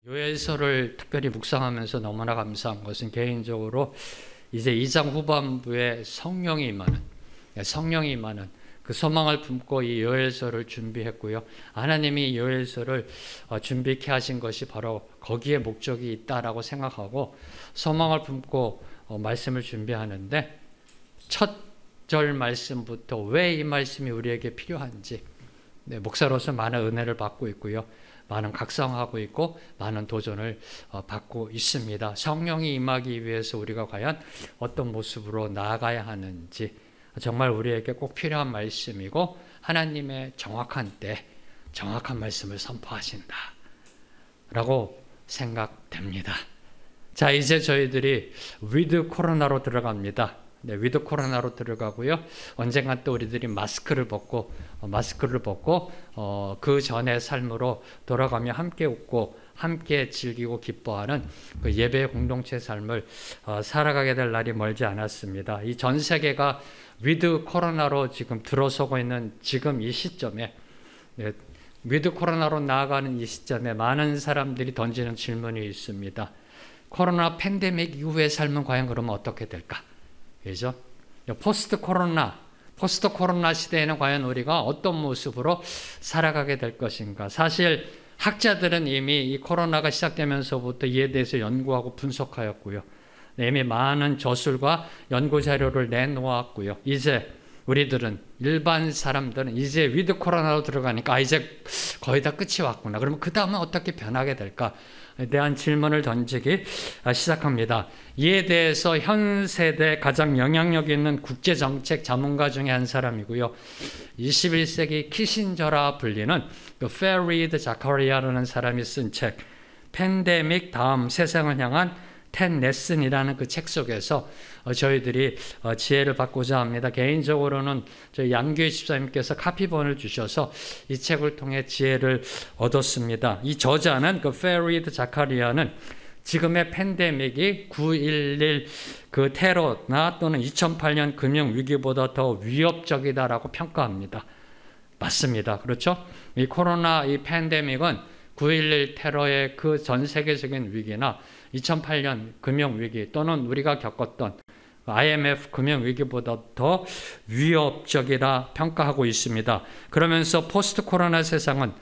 요엘서를 특별히 묵상하면서 너무나 감사한 것은 개인적으로 이제 2장 후반부에 성령이 임하는 그 소망을 품고 이 요엘서를 준비했고요. 하나님이 요엘서를 준비케 하신 것이 바로 거기에 목적이 있다라고 생각하고 소망을 품고 말씀을 준비하는데, 첫 절 말씀부터 왜 이 말씀이 우리에게 필요한지 목사로서 많은 은혜를 받고 있고요. 많은 각성하고 있고 많은 도전을 받고 있습니다. 성령이 임하기 위해서 우리가 과연 어떤 모습으로 나아가야 하는지 정말 우리에게 꼭 필요한 말씀이고, 하나님의 정확한 때 정확한 말씀을 선포하신다 라고 생각됩니다. 자, 이제 저희들이 위드 코로나로 들어갑니다. 위드 코로나로 들어가고요. 언젠간 또 우리들이 마스크를 벗고 그 전의 삶으로 돌아가며 함께 웃고 함께 즐기고 기뻐하는 그 예배 공동체 삶을 살아가게 될 날이 멀지 않았습니다. 이 전 세계가 위드 코로나로 지금 들어서고 있는 지금 이 시점에, 위드 코로나로 나아가는 이 시점에 많은 사람들이 던지는 질문이 있습니다. 코로나 팬데믹 이후의 삶은 과연 그러면 어떻게 될까? 그죠? 포스트 코로나 시대에는 과연 우리가 어떤 모습으로 살아가게 될 것인가? 사실 학자들은 이미 이 코로나가 시작되면서부터 이에 대해서 연구하고 분석하였고요. 이미 많은 저술과 연구 자료를 내놓았고요. 이제 우리들은, 일반 사람들은 이제 위드 코로나로 들어가니까 이제 거의 다 끝이 왔구나. 그러면 그 다음은 어떻게 변하게 될까? 에 대한 질문을 던지기 시작합니다. 이에 대해서 현 세대 가장 영향력 있는 국제정책 자문가 중에 한 사람이고요. 21세기 키신저라 불리는 페리드 자카리아라는 사람이 쓴 책, 팬데믹 다음 세상을 향한 10 레슨이라는 그 책 속에서 저희들이 지혜를 받고자 합니다. 개인적으로는 저희 양규희 집사님께서 카피본을 주셔서 이 책을 통해 지혜를 얻었습니다. 이 저자는 그 페리드 자카리아는 지금의 팬데믹이 9.11 그 테러나 또는 2008년 금융위기보다 더 위협적이다라고 평가합니다. 맞습니다. 그렇죠? 이 코로나 이 팬데믹은 9.11 테러의 그 전 세계적인 위기나 2008년 금융위기 또는 우리가 겪었던 IMF 금융위기보다 더 위협적이라 평가하고 있습니다. 그러면서 포스트 코로나 세상은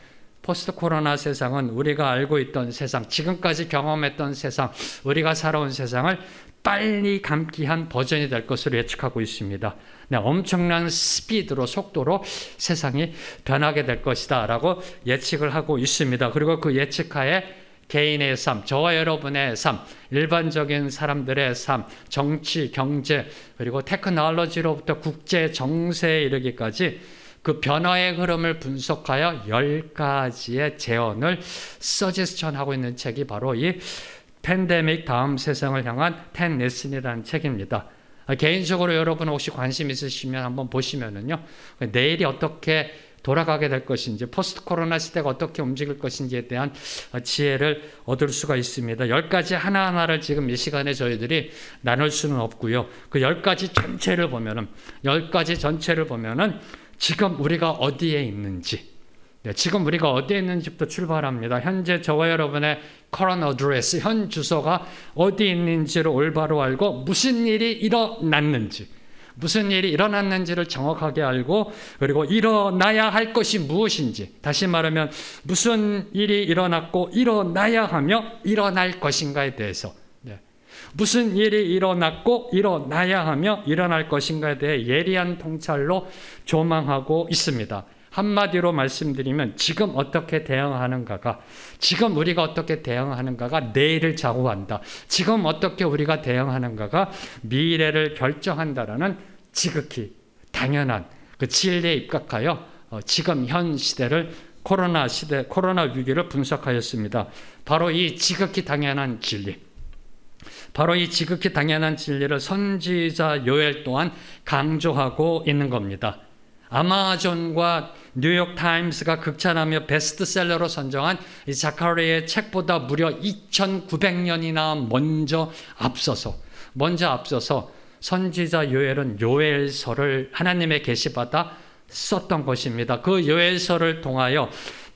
우리가 알고 있던 세상, 지금까지 경험했던 세상, 우리가 살아온 세상을 빨리 감기한 버전이 될 것으로 예측하고 있습니다. 엄청난 스피드로, 속도로 세상이 변하게 될 것이다 라고 예측을 하고 있습니다. 그리고 그 예측하에 개인의 삶, 저와 여러분의 삶, 일반적인 사람들의 삶, 정치, 경제, 그리고 테크놀로지로부터 국제 정세에 이르기까지 그 변화의 흐름을 분석하여 10가지의 재현을 서제스천하고 있는 책이 바로 이 팬데믹 다음 세상을 향한 10 레슨이라는 책입니다. 개인적으로 여러분 혹시 관심 있으시면 한번 보시면은요, 내일이 어떻게 돌아가게 될 것인지, 포스트 코로나 시대가 어떻게 움직일 것인지에 대한 지혜를 얻을 수가 있습니다. 10가지 하나하나를 지금 이 시간에 저희들이 나눌 수는 없고요. 그 10가지 전체를 보면은 지금 우리가 어디에 있는지, 지금 우리가 어디에 있는지부터 출발합니다. 현재 저와 여러분의 current address, 현 주소가 어디 있는지를 올바로 알고 무슨 일이 일어났는지를 정확하게 알고, 그리고 일어나야 할 것이 무엇인지, 다시 말하면 무슨 일이 일어났고 일어나야 하며 일어날 것인가에 대해서, 무슨 일이 일어났고 일어나야 하며 일어날 것인가에 대해 예리한 통찰로 조망하고 있습니다. 한마디로 말씀드리면 지금 어떻게 대응하는가가, 지금 우리가 어떻게 대응하는가가 내일을 좌우한다. 지금 어떻게 우리가 대응하는가가 미래를 결정한다라는 지극히 당연한 그 진리에 입각하여 지금 현 시대를, 코로나 위기를 분석하였습니다. 바로 이 지극히 당연한 진리를 선지자 요엘 또한 강조하고 있는 겁니다. 아마존과 뉴욕타임스가 극찬하며 베스트셀러로 선정한 이 자카리아의 책보다 무려 2900년이나 먼저 앞서서 선지자 요엘은 요엘서를 하나님의 계시받아 썼던 것입니다. 그 요엘서를 통하여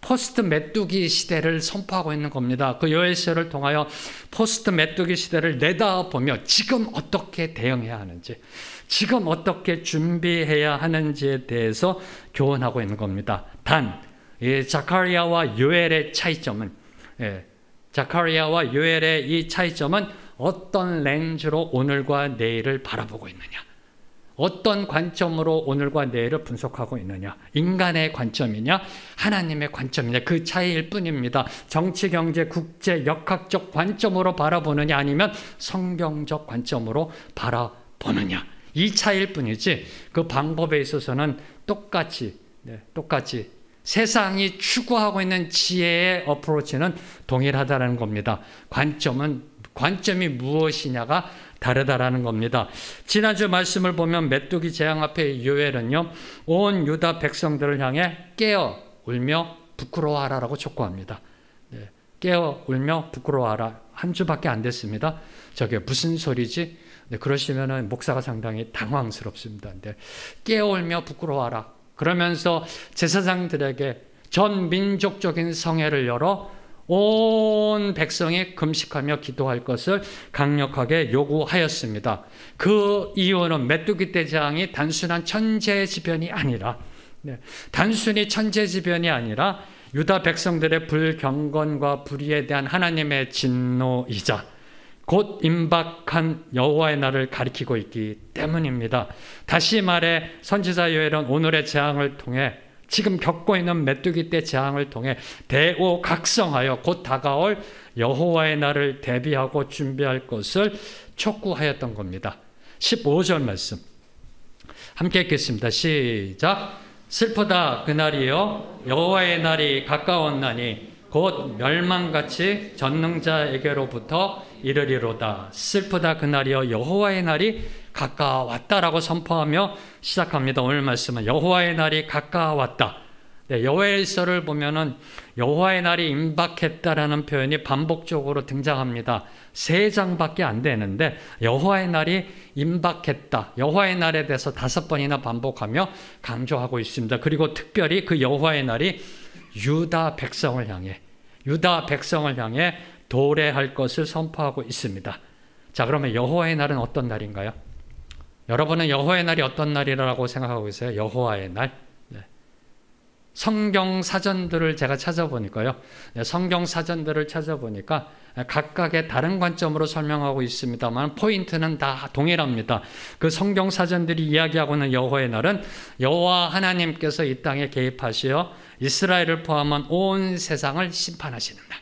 포스트 메뚜기 시대를 선포하고 있는 겁니다. 그 요엘서를 통하여 포스트 메뚜기 시대를 내다보며 지금 어떻게 대응해야 하는지, 지금 어떻게 준비해야 하는지에 대해서 교훈하고 있는 겁니다. 단, 자카리아와 요엘의 차이점은, 자카리아와 요엘의 이 차이점은 어떤 렌즈로 오늘과 내일을 바라보고 있느냐, 어떤 관점으로 오늘과 내일을 분석하고 있느냐, 인간의 관점이냐 하나님의 관점이냐, 그 차이일 뿐입니다. 정치, 경제, 국제, 역학적 관점으로 바라보느냐 아니면 성경적 관점으로 바라보느냐, 이 차이일 뿐이지 그 방법에 있어서는 똑같이 세상이 추구하고 있는 지혜의 어프로치는 동일하다는 겁니다. 관점이 무엇이냐가 다르다라는 겁니다. 지난주 말씀을 보면 메뚜기 재앙 앞에 요엘은요, 온 유다 백성들을 향해 깨어 울며 부끄러워하라라고 촉구합니다. 깨어 울며 부끄러워하라. 한 주밖에 안 됐습니다. 저게 무슨 소리지? 그러시면은 목사가 상당히 당황스럽습니다. 깨어 울며 부끄러워하라. 그러면서 제사장들에게 전 민족적인 성회를 열어 온 백성이 금식하며 기도할 것을 강력하게 요구하였습니다. 그 이유는 메뚜기 떼 재앙이 단순한 천재지변이 아니라, 단순히 천재지변이 아니라 유다 백성들의 불경건과 불의에 대한 하나님의 진노이자 곧 임박한 여호와의 날을 가리키고 있기 때문입니다. 다시 말해 선지자 요엘은 오늘의 재앙을 통해, 지금 겪고 있는 메뚜기 떼 재앙을 통해 대오각성하여 곧 다가올 여호와의 날을 대비하고 준비할 것을 촉구하였던 겁니다. 15절 말씀 함께 읽겠습니다. 시작. 슬프다 그날이여, 여호와의 날이 가까웠나니 곧 멸망같이 전능자에게로부터 이르리로다. 슬프다 그날이여, 여호와의 날이 가까웠다라고 선포하며 시작합니다. 오늘 말씀은 여호와의 날이 가까웠다. 요엘서를 보면은 여호와의 날이 임박했다라는 표현이 반복적으로 등장합니다. 3장밖에 안 되는데 여호와의 날이 임박했다, 여호와의 날에 대해서 5번이나 반복하며 강조하고 있습니다. 그리고 특별히 그 여호와의 날이 유다 백성을 향해 도래할 것을 선포하고 있습니다. 자, 그러면 여호와의 날은 어떤 날인가요? 여러분은 여호와의 날이 어떤 날이라고 생각하고 있어요? 여호와의 날? 성경 사전들을 제가 찾아보니까요. 성경 사전들을 찾아보니까 각각의 다른 관점으로 설명하고 있습니다만 포인트는 다 동일합니다. 그 성경 사전들이 이야기하고 있는 여호와의 날은 여호와 하나님께서 이 땅에 개입하시어 이스라엘을 포함한 온 세상을 심판하시는 날,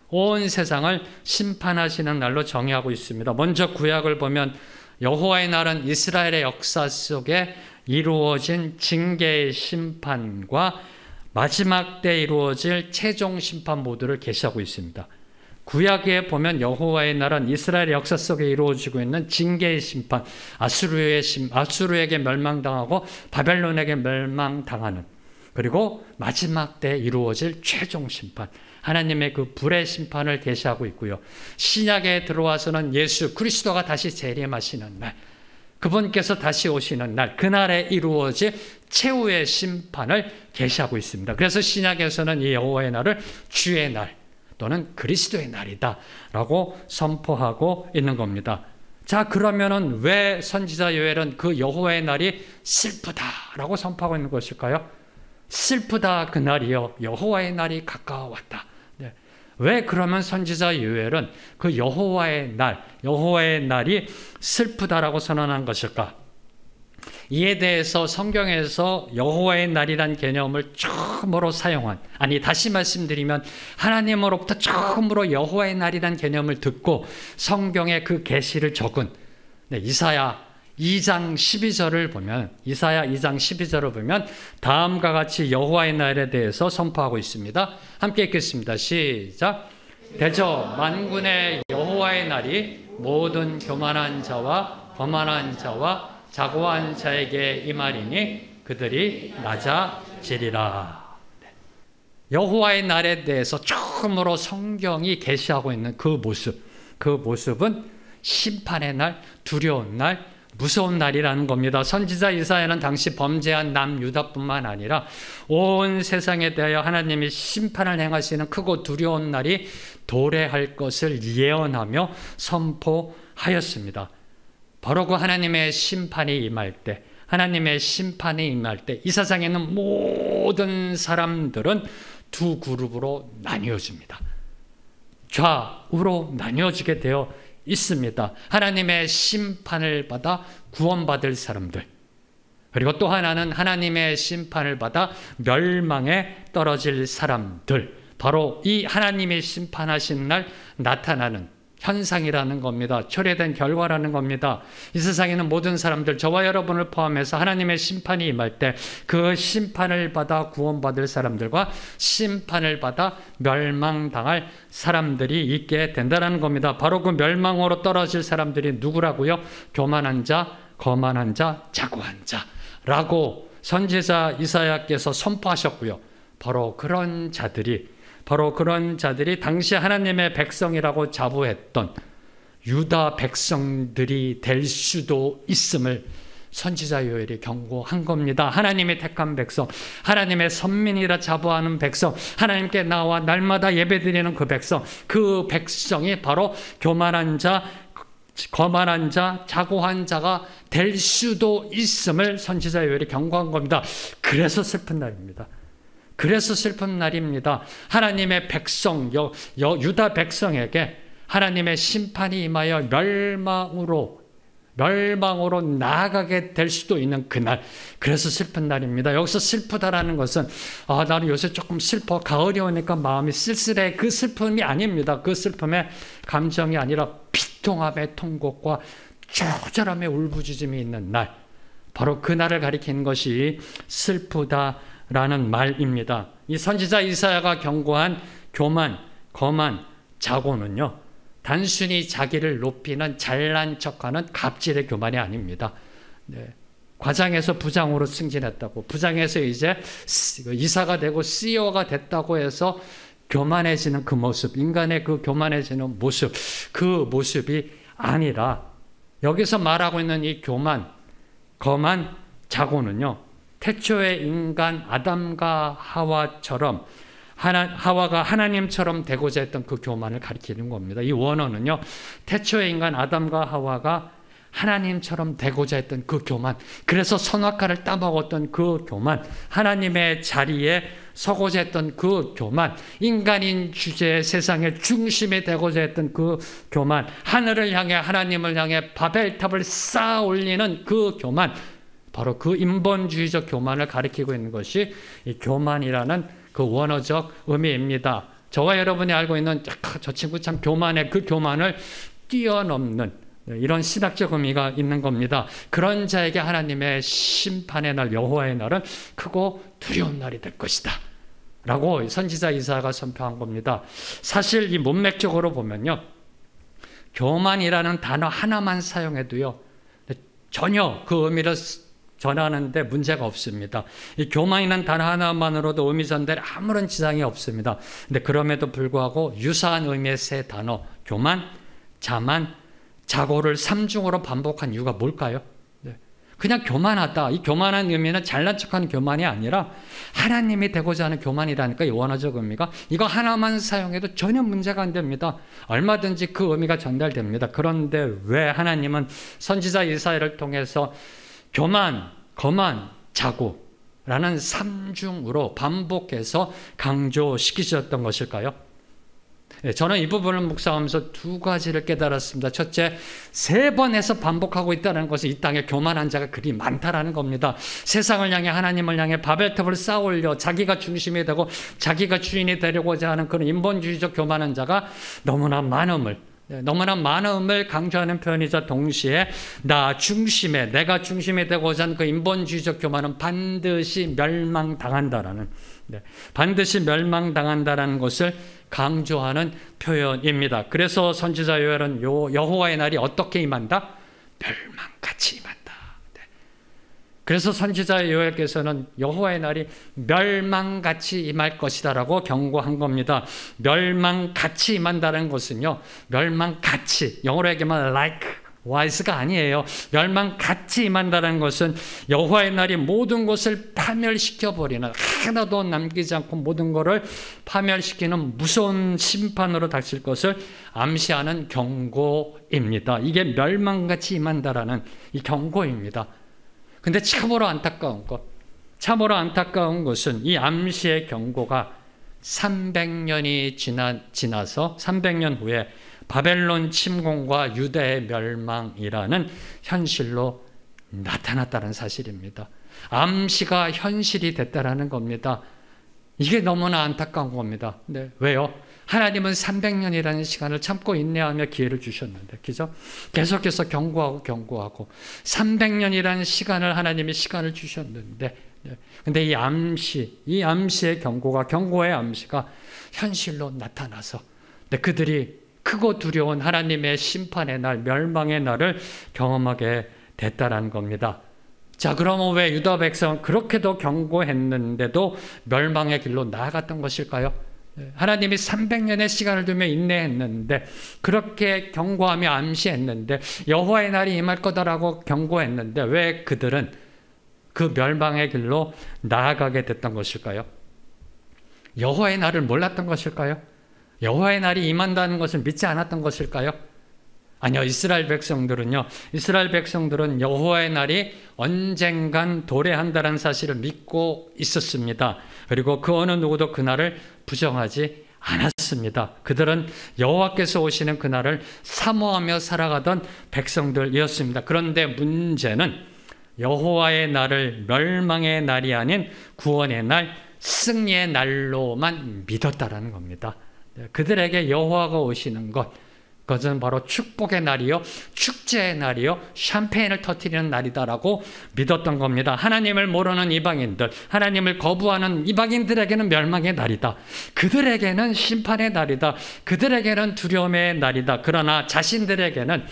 온 세상을 심판하시는 날로 정의하고 있습니다. 먼저 구약을 보면 여호와의 날은 이스라엘의 역사 속에 이루어진 징계의 심판과 마지막 때 이루어질 최종 심판 모두를 계시하고 있습니다. 구약에 보면 여호와의 날은 이스라엘의 역사 속에 이루어지고 있는 징계의 심판, 아수르에게 멸망당하고 바벨론에게 멸망당하는, 그리고 마지막 때 이루어질 최종 심판, 하나님의 그 불의 심판을 계시하고 있고요. 신약에 들어와서는 예수 그리스도가 다시 재림하시는 날, 그분께서 다시 오시는 날, 그날에 이루어질 최후의 심판을 계시하고 있습니다. 그래서 신약에서는 이 여호와의 날을 주의 날 또는 그리스도의 날이다 라고 선포하고 있는 겁니다. 자, 그러면은 왜 선지자 요엘은 그 여호와의 날이 슬프다라고 선포하고 있는 것일까요? 슬프다 그날이여, 여호와의 날이 가까웠다. 왜 그러면 선지자 요엘은 그 여호와의 날이 슬프다라고 선언한 것일까? 이에 대해서 성경에서 여호와의 날이란 개념을 처음으로 사용한, 다시 말씀드리면 하나님으로부터 처음으로 여호와의 날이란 개념을 듣고 성경에 그 계시를 적은 이사야 2장 12절을 보면 다음과 같이 여호와의 날에 대해서 선포하고 있습니다. 함께 읽겠습니다. 시작. 대저 만군의 여호와의 날이 모든 교만한 자와 거만한 자와 자고한 자에게 임하리니 그들이 낮아지리라. 여호와의 날에 대해서 처음으로 성경이 계시하고 있는 그 모습은 심판의 날, 두려운 날, 무서운 날이라는 겁니다. 선지자 이사야는 당시 범죄한 남유다뿐만 아니라 온 세상에 대하여 하나님이 심판을 행하시는 크고 두려운 날이 도래할 것을 예언하며 선포하였습니다. 바로 그 하나님의 심판이 임할 때, 하나님의 심판이 임할 때 이 세상에 있는 모든 사람들은 두 그룹으로 나뉘어집니다. 좌우로 나뉘어지게 되어 있습니다. 하나님의 심판을 받아 구원받을 사람들, 그리고 또 하나는 하나님의 심판을 받아 멸망에 떨어질 사람들, 바로 이 하나님이 심판하신 날 나타나는 현상이라는 겁니다. 초래된 결과라는 겁니다. 이 세상에는 모든 사람들, 저와 여러분을 포함해서 하나님의 심판이 임할 때 그 심판을 받아 구원받을 사람들과 심판을 받아 멸망당할 사람들이 있게 된다는 겁니다. 바로 그 멸망으로 떨어질 사람들이 누구라고요? 교만한 자, 거만한 자, 자고한 자라고 선지자 이사야께서 선포하셨고요. 바로 그런 자들이 당시 하나님의 백성이라고 자부했던 유다 백성들이 될 수도 있음을 선지자 요엘이 경고한 겁니다. 하나님의 택한 백성, 하나님의 선민이라 자부하는 백성, 하나님께 나와 날마다 예배드리는 그 백성이 바로 교만한 자, 거만한 자, 자고한 자가 될 수도 있음을 선지자 요엘이 경고한 겁니다. 그래서 슬픈 날입니다. 하나님의 백성, 유다 백성에게 하나님의 심판이 임하여 멸망으로 나아가게 될 수도 있는 그날. 그래서 슬픈 날입니다. 여기서 슬프다라는 것은 나는 요새 조금 슬퍼, 가을이 오니까 마음이 쓸쓸해, 그 슬픔이 아닙니다. 그 슬픔의 감정이 아니라 비통함의 통곡과 처절함의 울부짖음이 있는 날, 바로 그 날을 가리키는 것이 슬프다라는 말입니다. 이 선지자 이사야가 경고한 교만, 거만, 자고는요, 단순히 자기를 높이는 잘난 척하는 갑질의 교만이 아닙니다. 네. 과장에서 부장으로 승진했다고, 부장에서 이제 이사가 되고 CEO가 됐다고 해서 교만해지는 그 모습, 인간의 그 교만해지는 모습, 그 모습이 아니라 여기서 말하고 있는 이 교만, 거만, 자고는요, 태초의 인간 아담과 하와처럼 하와가 하나님처럼 되고자 했던 그 교만을 가리키는 겁니다. 이 원어는요, 태초의 인간 아담과 하와가 하나님처럼 되고자 했던 그 교만, 그래서 선악과를 따먹었던 그 교만, 하나님의 자리에 서고자 했던 그 교만, 인간인 주제의 세상의 중심이 되고자 했던 그 교만, 하늘을 향해 하나님을 향해 바벨탑을 쌓아 올리는 그 교만, 바로 그 인본주의적 교만을 가리키고 있는 것이 이 교만이라는 그 원어적 의미입니다. 저와 여러분이 알고 있는 저 친구 참 교만해, 그 교만을 뛰어넘는 이런 신학적 의미가 있는 겁니다. 그런 자에게 하나님의 심판의 날, 여호와의 날은 크고 두려운 날이 될 것이다 라고 선지자 이사야가 선포한 겁니다. 사실 이 문맥적으로 보면요, 교만이라는 단어 하나만 사용해도요 전혀 그 의미를 전하는데 문제가 없습니다. 이 교만이라는 단어 하나만으로도 의미 전달에 아무런 지장이 없습니다. 근데 그럼에도 불구하고 유사한 의미의 세 단어, 교만, 자만, 자고를 삼중으로 반복한 이유가 뭘까요? 네. 그냥 교만하다. 이 교만한 의미는 잘난 척하는 교만이 아니라 하나님이 되고자 하는 교만이라니까, 이 원어적 의미가. 이거 하나만 사용해도 전혀 문제가 안 됩니다. 얼마든지 그 의미가 전달됩니다. 그런데 왜 하나님은 선지자 이사야를 통해서 교만, 거만, 자고라는 삼중으로 반복해서 강조시키셨던 것일까요? 저는 이 부분을 묵상하면서 두 가지를 깨달았습니다. 첫째, 3번 해서 반복하고 있다는 것은 이 땅에 교만한 자가 그리 많다라는 겁니다. 세상을 향해, 하나님을 향해 바벨탑을 쌓아 올려 자기가 중심이 되고 자기가 주인이 되려고자 하는 그런 인본주의적 교만한 자가 너무나 많음을 강조하는 표현이자 동시에 내가 중심이 되고자 하는 그 인본주의적 교만은 반드시 멸망당한다라는 것을 강조하는 표현입니다. 그래서 선지자 요엘은 여호와의 날이 어떻게 임한다? 멸망같이 임한다. 그래서 선지자 요엘께서는 여호와의 날이 멸망같이 임할 것이다 라고 경고한 겁니다. 멸망같이 임한다는 것은요, 멸망같이, 영어로 얘기하면 like wise가 아니에요. 멸망같이 임한다는 것은 여호와의 날이 모든 것을 파멸시켜버리는, 하나도 남기지 않고 모든 것을 파멸시키는 무서운 심판으로 닥칠 것을 암시하는 경고입니다. 이게 멸망같이 임한다라는 이 경고입니다. 근데 참으로 안타까운 것은 이 암시의 경고가 300년이 지나서 300년 후에 바벨론 침공과 유다의 멸망이라는 현실로 나타났다는 사실입니다. 암시가 현실이 됐다라는 겁니다. 이게 너무나 안타까운 겁니다. 네, 왜요? 하나님은 300년이라는 시간을 참고 인내하며 기회를 주셨는데, 그죠? 계속해서 경고하고 300년이라는 시간을 하나님이 시간을 주셨는데, 근데 이 암시의 경고의 암시가 현실로 나타나서 그들이 크고 두려운 하나님의 심판의 날, 멸망의 날을 경험하게 됐다라는 겁니다. 자, 그러면 왜 유다 백성은 그렇게도 경고했는데도 멸망의 길로 나아갔던 것일까요? 하나님이 300년의 시간을 두며 인내했는데, 그렇게 경고하며 암시했는데, 여호와의 날이 임할 거다라고 경고했는데 왜 그들은 그 멸망의 길로 나아가게 됐던 것일까요? 여호와의 날을 몰랐던 것일까요? 여호와의 날이 임한다는 것을 믿지 않았던 것일까요? 아니요. 이스라엘 백성들은 여호와의 날이 언젠간 도래한다는 사실을 믿고 있었습니다. 그리고 그 어느 누구도 그 날을 부정하지 않았습니다. 그들은 여호와께서 오시는 그 날을 사모하며 살아가던 백성들이었습니다. 그런데 문제는 여호와의 날을 멸망의 날이 아닌 구원의 날, 승리의 날로만 믿었다라는 겁니다. 그들에게 여호와가 오시는 그것은 바로 축복의 날이요, 축제의 날이요, 샴페인을 터뜨리는 날이다라고 믿었던 겁니다. 하나님을 모르는 이방인들, 하나님을 거부하는 이방인들에게는 멸망의 날이다. 그들에게는 심판의 날이다. 그들에게는 두려움의 날이다. 그러나 자신들에게는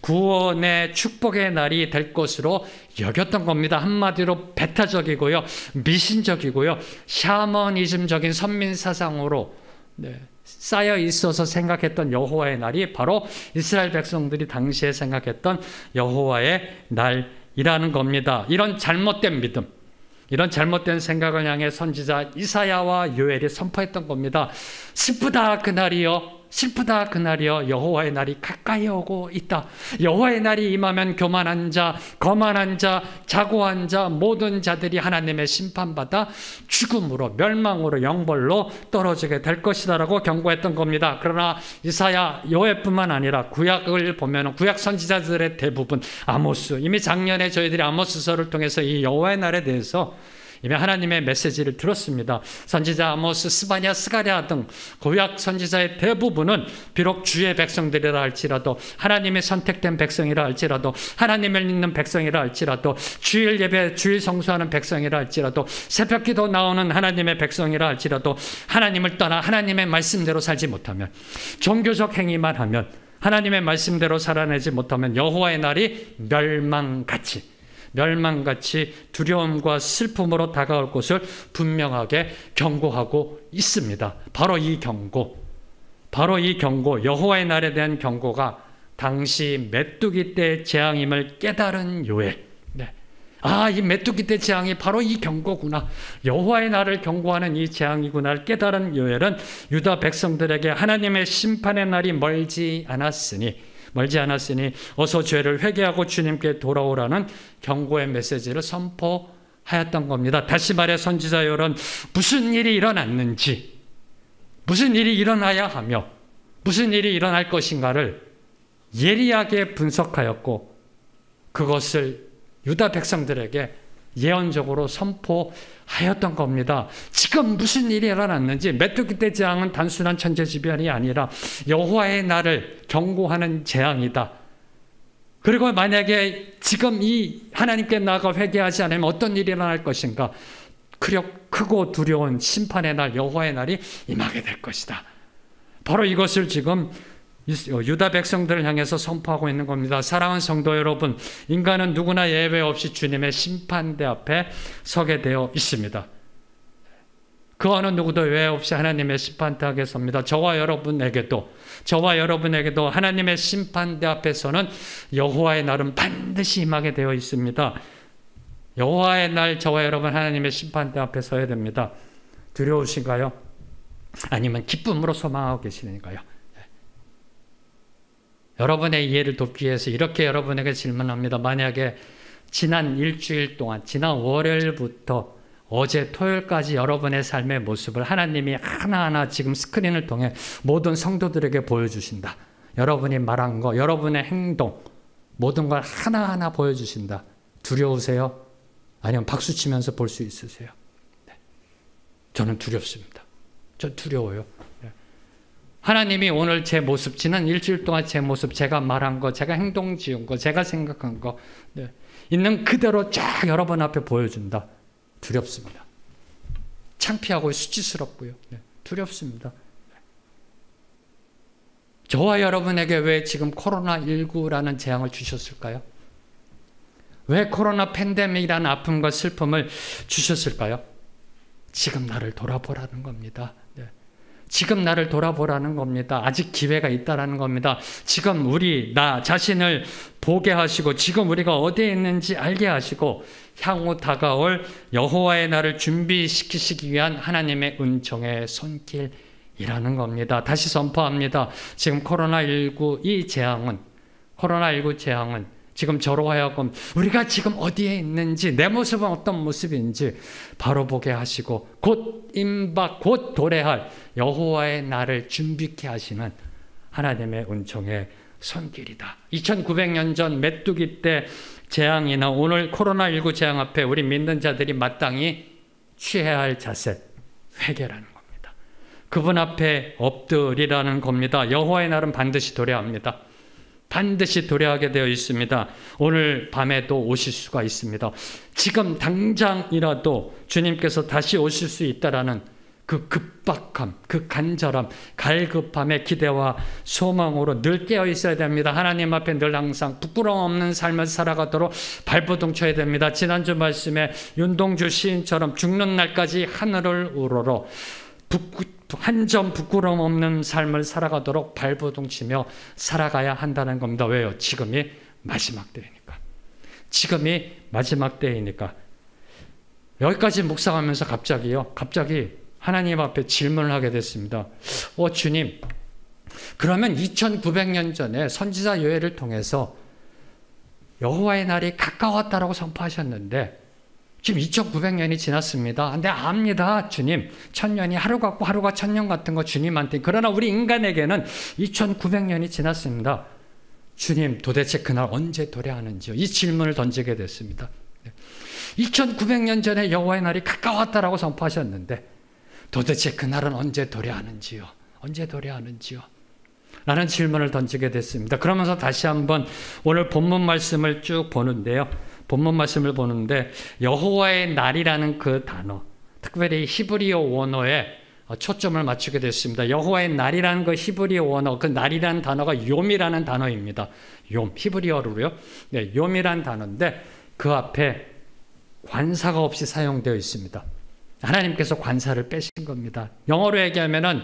구원의 축복의 날이 될 것으로 여겼던 겁니다. 한마디로 배타적이고요, 미신적이고요, 샤머니즘적인 선민사상으로 쌓여 있어서 생각했던 여호와의 날이 바로 이스라엘 백성들이 당시에 생각했던 여호와의 날이라는 겁니다. 이런 잘못된 믿음, 이런 잘못된 생각을 향해 선지자 이사야와 요엘이 선포했던 겁니다. 슬프다 그 날이여, 여호와의 날이 가까이 오고 있다. 여호와의 날이 임하면 교만한 자, 거만한 자, 자고한 자, 모든 자들이 하나님의 심판받아 죽음으로, 멸망으로, 영벌로 떨어지게 될 것이다 라고 경고했던 겁니다. 그러나 이사야, 요엘뿐만 아니라 구약을 보면 구약 선지자들의 대부분, 아모스, 이미 작년에 저희들이 아모스서를 통해서 이 여호와의 날에 대해서 이미 하나님의 메시지를 들었습니다. 선지자 아모스, 스바냐, 스가랴 등 구약 선지자의 대부분은 비록 주의 백성들이라 할지라도, 하나님의 선택된 백성이라 할지라도, 하나님을 믿는 백성이라 할지라도, 주일 예배, 주일 성수하는 백성이라 할지라도, 새벽기도 나오는 하나님의 백성이라 할지라도, 하나님을 떠나 하나님의 말씀대로 살지 못하면, 종교적 행위만 하면, 하나님의 말씀대로 살아내지 못하면 여호와의 날이 멸망같이 두려움과 슬픔으로 다가올 것을 분명하게 경고하고 있습니다. 바로 이 경고, 여호와의 날에 대한 경고가 당시 메뚜기 때 재앙임을 깨달은 요엘. 이 메뚜기 때 재앙이 바로 이 경고구나, 여호와의 날을 경고하는 이 재앙이구나를 깨달은 요엘은 유다 백성들에게 하나님의 심판의 날이 멀지 않았으니 어서 죄를 회개하고 주님께 돌아오라는 경고의 메시지를 선포하였던 겁니다. 다시 말해 선지자 요엘은 무슨 일이 일어났는지, 무슨 일이 일어나야 하며 무슨 일이 일어날 것인가를 예리하게 분석하였고, 그것을 유다 백성들에게 예언적으로 선포하였던 겁니다. 지금 무슨 일이 일어났는지, 메뚜기 때 재앙은 단순한 천재지변이 아니라 여호와의 날을 경고하는 재앙이다. 그리고 만약에 지금 이 하나님께 나아가 회개하지 않으면 어떤 일이 일어날 것인가, 크고 두려운 심판의 날, 여호와의 날이 임하게 될 것이다. 바로 이것을 지금 유다 백성들을 향해서 선포하고 있는 겁니다. 사랑하는 성도 여러분, 인간은 누구나 예외 없이 주님의 심판대 앞에 서게 되어 있습니다. 그 어느 누구도 외 없이 하나님의 심판대 앞에 섭니다. 저와 여러분에게도 하나님의 심판대 앞에서는 여호와의 날은 반드시 임하게 되어 있습니다. 여호와의 날 저와 여러분 하나님의 심판대 앞에 서야 됩니다. 두려우신가요? 아니면 기쁨으로 소망하고 계시는가요? 여러분의 이해를 돕기 위해서 이렇게 여러분에게 질문합니다. 만약에 지난 일주일 동안, 지난 월요일부터 어제 토요일까지 여러분의 삶의 모습을 하나님이 하나하나 지금 스크린을 통해 모든 성도들에게 보여주신다. 여러분이 말한 거, 여러분의 행동, 모든 걸 하나하나 보여주신다. 두려우세요? 아니면 박수치면서 볼 수 있으세요? 네. 저는 두렵습니다. 저 두려워요. 네. 하나님이 오늘 제 모습, 지난 일주일 동안 제 모습, 제가 말한 거, 제가 행동 지은 거, 제가 생각한 거, 네. 있는 그대로 쫙 여러분 앞에 보여준다. 두렵습니다. 창피하고 수치스럽고요. 네. 두렵습니다. 저와 여러분에게 왜 지금 코로나19라는 재앙을 주셨을까요? 왜 코로나 팬데믹이라는 아픔과 슬픔을 주셨을까요? 지금 나를 돌아보라는 겁니다. 네. 지금 나를 돌아보라는 겁니다. 아직 기회가 있다라는 겁니다. 지금 나 자신을 보게 하시고 지금 우리가 어디에 있는지 알게 하시고 향후 다가올 여호와의 날을 준비시키시기 위한 하나님의 은총의 손길이라는 겁니다. 다시 선포합니다. 지금 코로나19 재앙은 지금 저로 하여금 우리가 지금 어디에 있는지 내 모습은 어떤 모습인지 바로 보게 하시고 곧 도래할 여호와의 날을 준비케 하시는 하나님의 은총의 손길이다. 2900년 전 메뚜기 때 재앙이나 오늘 코로나19 재앙 앞에 우리 믿는 자들이 마땅히 취해야 할 자세, 회개라는 겁니다. 그분 앞에 엎드리라는 겁니다. 여호와의 날은 반드시 도래합니다. 반드시 도래하게 되어 있습니다. 오늘 밤에도 오실 수가 있습니다. 지금 당장이라도 주님께서 다시 오실 수 있다라는 그 급박함, 그 간절함, 갈급함의 기대와 소망으로 늘 깨어 있어야 됩니다. 하나님 앞에 늘 항상 부끄러움 없는 삶을 살아가도록 발버둥 쳐야 됩니다. 지난주 말씀에 윤동주 시인처럼 죽는 날까지 하늘을 우러러 한 점 부끄러움 없는 삶을 살아가도록 발버둥 치며 살아가야 한다는 겁니다. 왜요? 지금이 마지막 때이니까. 지금이 마지막 때이니까. 여기까지 묵상하면서 갑자기 하나님 앞에 질문을 하게 됐습니다. 주님, 그러면 2900년 전에 선지자 요엘을 통해서 여호와의 날이 가까웠다라고 선포하셨는데 지금 2900년이 지났습니다. 근데 압니다, 주님. 1000년이 하루 같고 하루가 1000년 같은 거 주님한테. 그러나 우리 인간에게는 2900년이 지났습니다. 주님, 도대체 그날 언제 도래하는지요? 이 질문을 던지게 됐습니다. 2900년 전에 여호와의 날이 가까웠다라고 선포하셨는데 도대체 그날은 언제 도래하는지요? 언제 도래하는지요? 라는 질문을 던지게 됐습니다. 그러면서 다시 한번 오늘 본문 말씀을 쭉 보는데요. 본문 말씀을 보는데 여호와의 날이라는 그 단어, 특별히 히브리어 원어에 초점을 맞추게 됐습니다. 여호와의 날이라는 그 히브리어 원어, 그 날이라는 단어가 욤이라는 단어입니다. 욤, 히브리어로요. 네, 욤이라는 단어인데 그 앞에 관사가 없이 사용되어 있습니다. 하나님께서 관사를 빼신 겁니다. 영어로 얘기하면은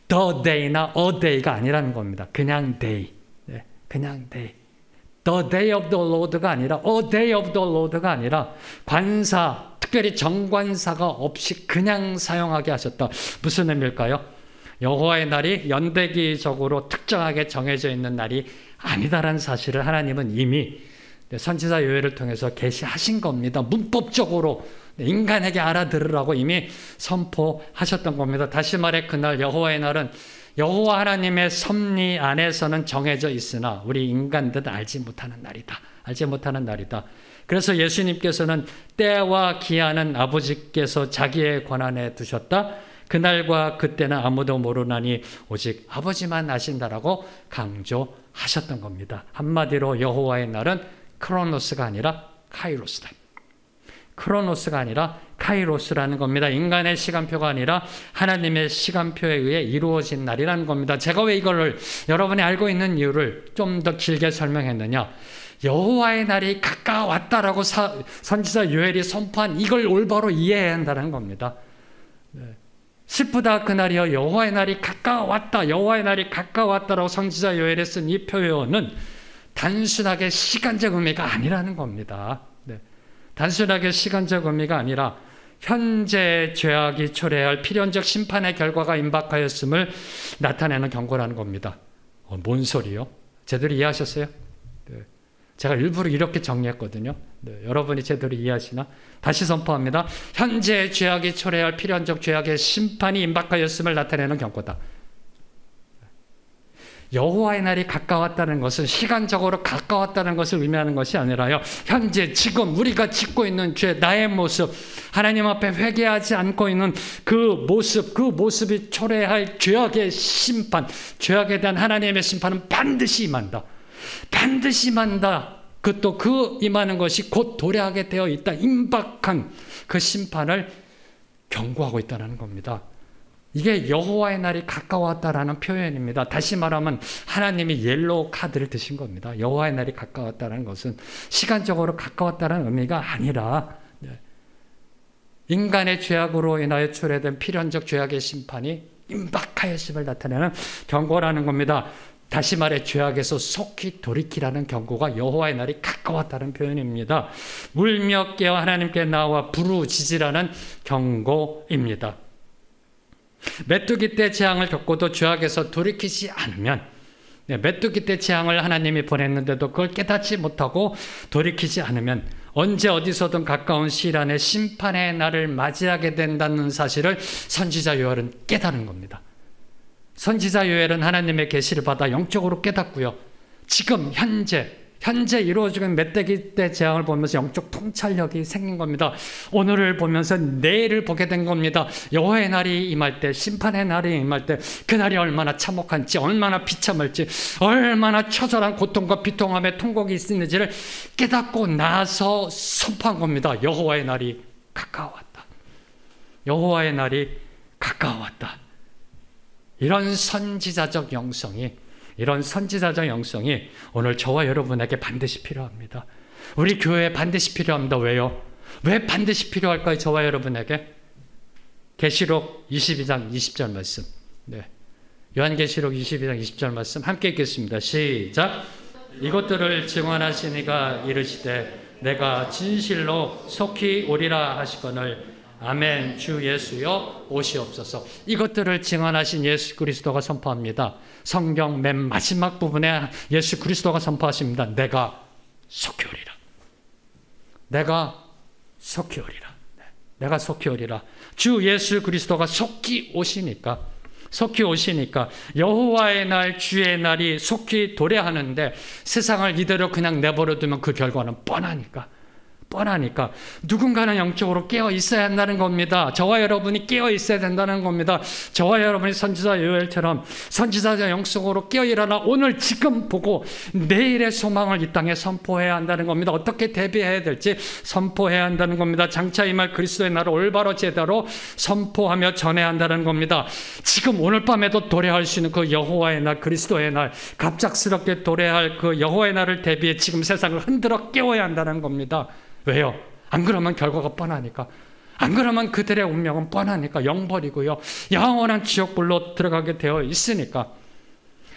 the day나 a day가 아니라는 겁니다. 그냥 day. 네, 그냥 day. The day of the Lord가 아니라 a day of the Lord가 아니라 관사, 특별히 정관사가 없이 그냥 사용하게 하셨다. 무슨 의미일까요? 여호와의 날이 연대기적으로 특정하게 정해져 있는 날이 아니다라는 사실을 하나님은 이미 선지자 요엘을 통해서 계시하신 겁니다. 문법적으로 인간에게 알아들으라고 이미 선포하셨던 겁니다. 다시 말해 그날 여호와의 날은 여호와 하나님의 섭리 안에서는 정해져 있으나 우리 인간들은 알지 못하는 날이다. 알지 못하는 날이다. 그래서 예수님께서는 때와 기한은 아버지께서 자기의 권한에 두셨다. 그날과 그때는 아무도 모르나니 오직 아버지만 아신다라고 강조하셨던 겁니다. 한마디로 여호와의 날은 크로노스가 아니라 카이로스다. 크로노스가 아니라 카이로스라는 겁니다. 인간의 시간표가 아니라 하나님의 시간표에 의해 이루어진 날이라는 겁니다. 제가 왜 이걸 여러분이 알고 있는 이유를 좀 더 길게 설명했느냐. 여호와의 날이 가까웠다라고 선지자 요엘이 선포한 이걸 올바로 이해해야 한다는 겁니다. 네. 슬프다 그날이여 여호와의 날이 가까워왔다. 여호와의 날이 가까워왔다라고 선지자 요엘에 쓴 이 표현은 단순하게 시간적 의미가 아니라는 겁니다. 네. 단순하게 시간적 의미가 아니라 현재 죄악이 초래할 필연적 심판의 결과가 임박하였음을 나타내는 경고라는 겁니다. 뭔 소리요? 제대로 이해하셨어요? 네. 제가 일부러 이렇게 정리했거든요. 네. 여러분이 제대로 이해하시나? 다시 선포합니다. 현재 죄악이 초래할 필연적 죄악의 심판이 임박하였음을 나타내는 경고다. 여호와의 날이 가까웠다는 것은 시간적으로 가까웠다는 것을 의미하는 것이 아니라요, 현재 지금 우리가 짓고 있는 죄, 나의 모습, 하나님 앞에 회개하지 않고 있는 그 모습이 초래할 죄악의 심판, 죄악에 대한 하나님의 심판은 반드시 임한다. 반드시 임한다. 그 임하는 것이 곧 도래하게 되어 있다. 임박한 그 심판을 경고하고 있다는 겁니다. 이게 여호와의 날이 가까웠다라는 표현입니다. 다시 말하면 하나님이 옐로우 카드를 드신 겁니다. 여호와의 날이 가까웠다는 것은 시간적으로 가까웠다는 의미가 아니라 인간의 죄악으로 인하여 초래된 필연적 죄악의 심판이 임박하였음을 나타내는 경고라는 겁니다. 다시 말해 죄악에서 속히 돌이키라는 경고가 여호와의 날이 가까웠다는 표현입니다. 울며 깨어 하나님께 나와 부르짖으라는 경고입니다. 메뚜기 때 재앙을 겪고도 죄악에서 돌이키지 않으면, 메뚜기 때 재앙을 하나님이 보냈는데도 그걸 깨닫지 못하고 돌이키지 않으면 언제 어디서든 가까운 시일 안에 심판의 날을 맞이하게 된다는 사실을 선지자 요엘은 깨달은 겁니다. 선지자 요엘은 하나님의 계시를 받아 영적으로 깨닫고요, 지금 현재 이루어지고 있는 메뚜기 때 재앙을 보면서 영적 통찰력이 생긴 겁니다. 오늘을 보면서 내일을 보게 된 겁니다. 여호와의 날이 임할 때, 심판의 날이 임할 때, 그 날이 얼마나 참혹한지, 얼마나 비참할지, 얼마나 처절한 고통과 비통함의 통곡이 있는지를 깨닫고 나서 선포한 겁니다. 여호와의 날이 가까웠다. 여호와의 날이 가까웠다. 이런 선지자적 영성이 오늘 저와 여러분에게 반드시 필요합니다. 우리 교회에 반드시 필요합니다. 왜요? 왜 반드시 필요할까요? 저와 여러분에게? 계시록 22장 20절 말씀. 네. 요한계시록 22장 20절 말씀 함께 읽겠습니다. 시작. 이것들을 증언하시니가 이르시되 내가 진실로 속히 오리라 하시거늘 아멘. 주 예수여 오시옵소서. 이것들을 증언하신 예수 그리스도가 선포합니다. 성경 맨 마지막 부분에 예수 그리스도가 선포하십니다. 내가 속히 오리라. 내가 속히 오리라. 내가 속히 오리라. 주 예수 그리스도가 속히 오시니까 여호와의 날, 주의 날이 속히 도래하는데 세상을 이대로 그냥 내버려두면 그 결과는 뻔하니까 누군가는 영적으로 깨어 있어야 한다는 겁니다. 저와 여러분이 깨어 있어야 된다는 겁니다. 저와 여러분이 선지자 요엘처럼 선지자적 영성으로 깨어 일어나 오늘 지금 보고 내일의 소망을 이 땅에 선포해야 한다는 겁니다. 어떻게 대비해야 될지 선포해야 한다는 겁니다. 장차 임할 그리스도의 날을 올바로 제대로 선포하며 전해야 한다는 겁니다. 지금 오늘 밤에도 도래할 수 있는 그 여호와의 날, 그리스도의 날, 갑작스럽게 도래할 그 여호와의 날을 대비해 지금 세상을 흔들어 깨워야 한다는 겁니다. 왜요? 안 그러면 결과가 뻔하니까. 안 그러면 그들의 운명은 뻔하니까. 영벌이고요, 영원한 지옥불로 들어가게 되어 있으니까.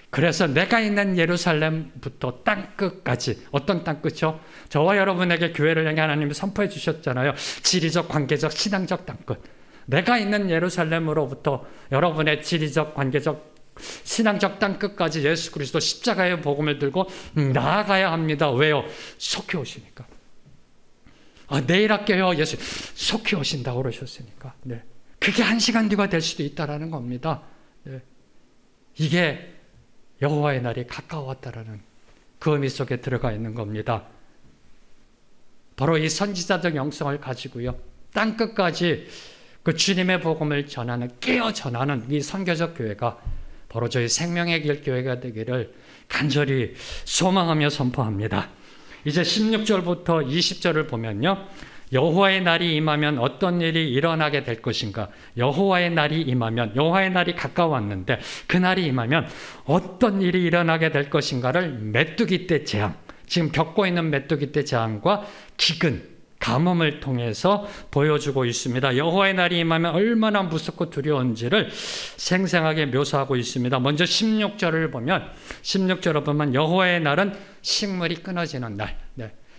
그래서 내가 있는 예루살렘부터 땅끝까지, 어떤 땅끝이요? 저와 여러분에게 교회를 향해 하나님이 선포해 주셨잖아요. 지리적, 관계적, 신앙적 땅끝. 내가 있는 예루살렘으로부터 여러분의 지리적, 관계적, 신앙적 땅끝까지 예수 그리스도 십자가의 복음을 들고 나아가야 합니다. 왜요? 속히 오시니까. 내일 할게요. 예수 속히 오신다고 그러셨으니까. 네. 그게 1시간 뒤가 될 수도 있다라는 겁니다. 네. 이게 여호와의 날이 가까웠다라는 그 의미 속에 들어가 있는 겁니다. 바로 이 선지자적 영성을 가지고요, 땅끝까지 그 주님의 복음을 전하는, 깨어 전하는 이 선교적 교회가 바로 저희 생명의 길 교회가 되기를 간절히 소망하며 선포합니다. 이제 16절부터 20절을 보면요, 여호와의 날이 임하면 어떤 일이 일어나게 될 것인가, 여호와의 날이 임하면, 여호와의 날이 가까웠는데 그 날이 임하면 어떤 일이 일어나게 될 것인가를 메뚜기 때 재앙, 지금 겪고 있는 메뚜기 때 재앙과 기근, 가뭄을 통해서 보여주고 있습니다. 여호와의 날이 임하면 얼마나 무섭고 두려운지를 생생하게 묘사하고 있습니다. 먼저 16절을 보면 여호와의 날은 식물이 끊어지는 날,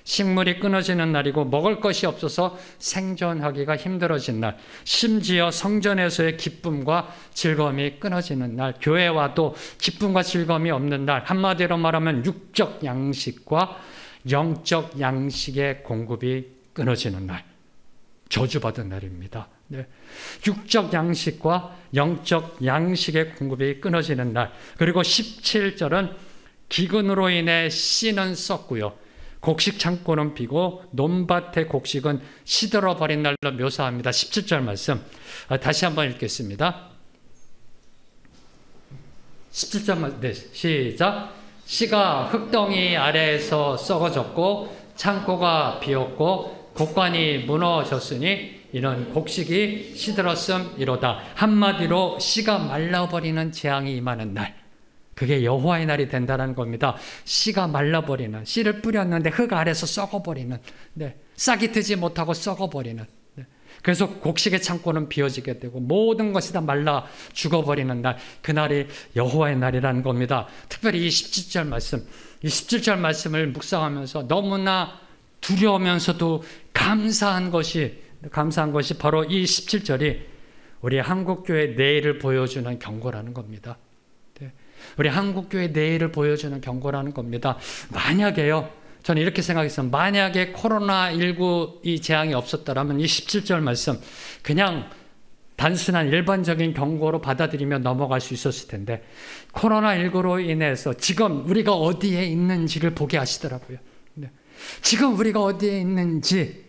식물이 끊어지는 날이고 먹을 것이 없어서 생존하기가 힘들어진 날, 심지어 성전에서의 기쁨과 즐거움이 끊어지는 날, 교회에 와도 기쁨과 즐거움이 없는 날, 한마디로 말하면 육적 양식과 영적 양식의 공급이 끊어지는 날, 저주받은 날입니다. 육적 양식과 영적 양식의 공급이 끊어지는 날. 그리고 17절은 기근으로 인해 씨는 썩고요, 곡식 창고는 비고 논밭의 곡식은 시들어버린 날로 묘사합니다. 17절 말씀 다시 한번 읽겠습니다. 17절 말씀, 시작. 씨가 흙덩이 아래에서 썩어졌고 창고가 비었고 곡관이 무너졌으니 이는 곡식이 시들었음이로다. 한마디로 씨가 말라버리는 재앙이 임하는 날, 그게 여호와의 날이 된다는 겁니다. 씨가 말라버리는, 씨를 뿌렸는데 흙 아래서 썩어버리는, 싹이 트지 못하고 썩어버리는, 그래서 곡식의 창고는 비어지게 되고 모든 것이 다 말라 죽어버리는 날, 그날이 여호와의 날이라는 겁니다. 특별히 이 17절 말씀, 이 17절 말씀을 묵상하면서 너무나 두려우면서도 감사한 것이 바로 이 17절이 우리 한국교회 내일을 보여주는 경고라는 겁니다. 우리 한국교회 내일을 보여주는 경고라는 겁니다. 만약에요, 저는 이렇게 생각했어요. 만약에 코로나19 이 재앙이 없었더라면 이 17절 말씀 그냥 단순한 일반적인 경고로 받아들이며 넘어갈 수 있었을 텐데, 코로나19로 인해서 지금 우리가 어디에 있는지를 보게 하시더라고요. 지금 우리가 어디에 있는지,